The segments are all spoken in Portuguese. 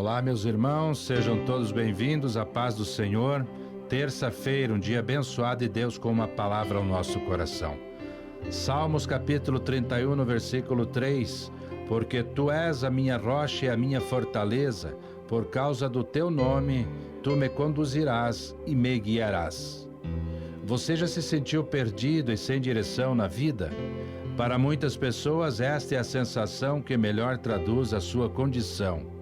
Olá, meus irmãos, sejam todos bem-vindos à paz do Senhor. Terça-feira, um dia abençoado de Deus com uma palavra ao nosso coração. Salmos capítulo 31, no versículo 3. Porque tu és a minha rocha e a minha fortaleza, por causa do teu nome, tu me conduzirás e me guiarás. Você já se sentiu perdido e sem direção na vida? Para muitas pessoas, esta é a sensação que melhor traduz a sua condição.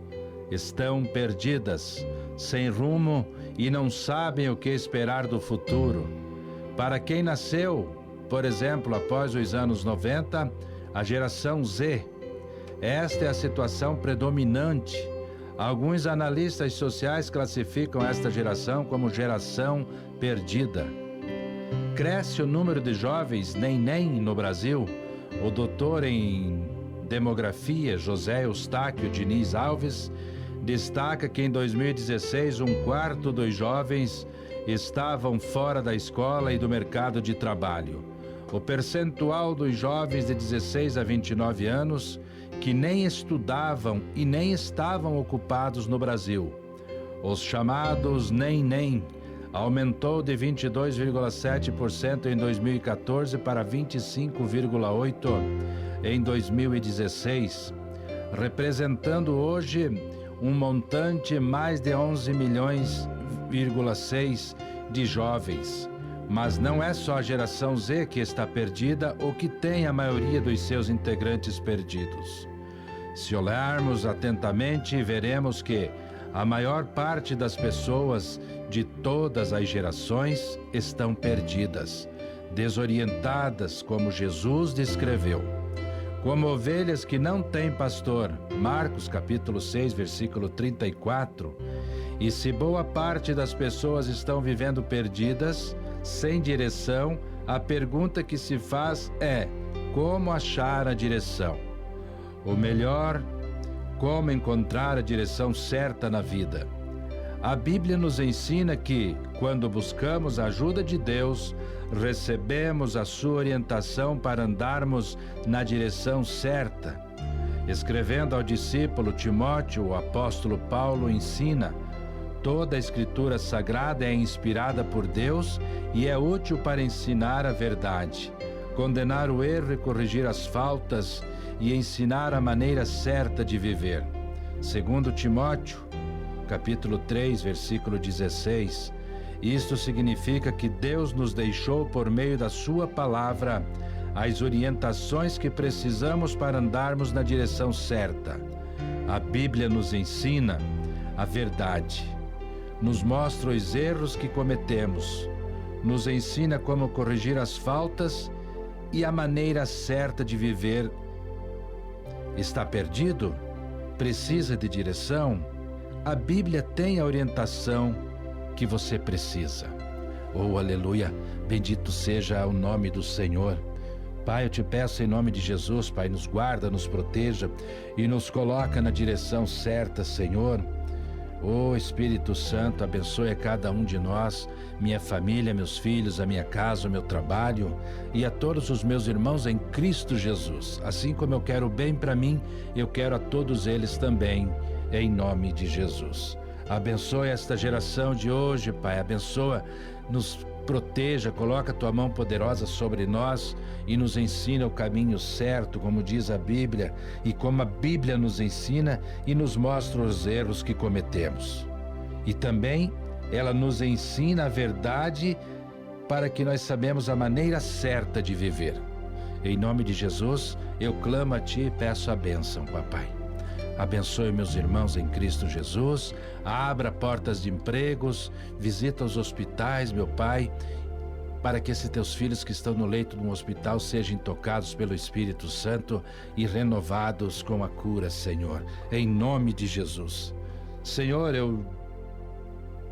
Estão perdidas, sem rumo e não sabem o que esperar do futuro. Para quem nasceu, por exemplo, após os anos 90, a geração Z, esta é a situação predominante. Alguns analistas sociais classificam esta geração como geração perdida. Cresce o número de jovens neném no Brasil. O doutor em demografia, José Eustáquio Diniz Alves, destaca que em 2016, 1/4 dos jovens estavam fora da escola e do mercado de trabalho. O percentual dos jovens de 16 a 29 anos que nem estudavam e nem estavam ocupados no Brasil, os chamados nem, aumentou de 22,7% em 2014 para 25,8% em 2016, representando hoje um montante mais de 11,6 milhões de jovens. Mas não é só a geração Z que está perdida ou que tem a maioria dos seus integrantes perdidos. Se olharmos atentamente, veremos que a maior parte das pessoas de todas as gerações estão perdidas, desorientadas, como Jesus descreveu. Como ovelhas que não têm pastor, Marcos capítulo 6, versículo 34. E se boa parte das pessoas estão vivendo perdidas, sem direção, a pergunta que se faz é: como achar a direção? Ou melhor, como encontrar a direção certa na vida? A Bíblia nos ensina que, quando buscamos a ajuda de Deus, recebemos a sua orientação para andarmos na direção certa. Escrevendo ao discípulo Timóteo, o apóstolo Paulo ensina: toda a Escritura Sagrada é inspirada por Deus e é útil para ensinar a verdade, condenar o erro e corrigir as faltas e ensinar a maneira certa de viver. Segundo Timóteo, capítulo 3, versículo 16, isto significa que Deus nos deixou por meio da sua palavra as orientações que precisamos para andarmos na direção certa. A Bíblia nos ensina a verdade, nos mostra os erros que cometemos, nos ensina como corrigir as faltas e a maneira certa de viver. Está perdido? Precisa de direção? A Bíblia tem a orientação que você precisa. Oh, aleluia! Bendito seja o nome do Senhor. Pai, eu te peço em nome de Jesus, Pai, nos guarda, nos proteja e nos coloca na direção certa, Senhor. Oh, Espírito Santo, abençoe a cada um de nós, minha família, meus filhos, a minha casa, o meu trabalho e a todos os meus irmãos em Cristo Jesus. Assim como eu quero o bem para mim, eu quero a todos eles também, em nome de Jesus. Abençoe esta geração de hoje, Pai, abençoa, nos proteja, coloca a tua mão poderosa sobre nós e nos ensina o caminho certo, como diz a Bíblia, e como a Bíblia nos ensina e nos mostra os erros que cometemos. E também ela nos ensina a verdade para que nós sabemos a maneira certa de viver. Em nome de Jesus, eu clamo a Ti e peço a bênção, Papai. Abençoe meus irmãos em Cristo Jesus, abra portas de empregos, visita os hospitais, meu Pai, para que esses teus filhos que estão no leito de um hospital sejam tocados pelo Espírito Santo e renovados com a cura, Senhor, em nome de Jesus. Senhor, eu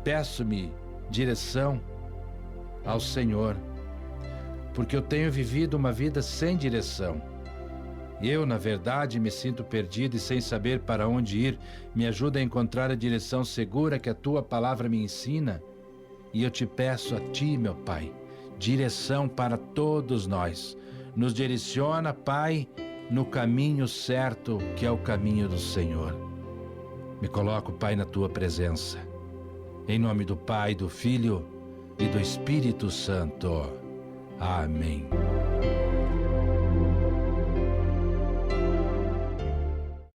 peço-me direção ao Senhor, porque eu tenho vivido uma vida sem direção. Eu, na verdade, me sinto perdido e sem saber para onde ir. Me ajuda a encontrar a direção segura que a Tua palavra me ensina. E eu te peço a Ti, meu Pai, direção para todos nós. Nos direciona, Pai, no caminho certo, que é o caminho do Senhor. Me coloco, Pai, na tua presença. Em nome do Pai, do Filho e do Espírito Santo. Amém.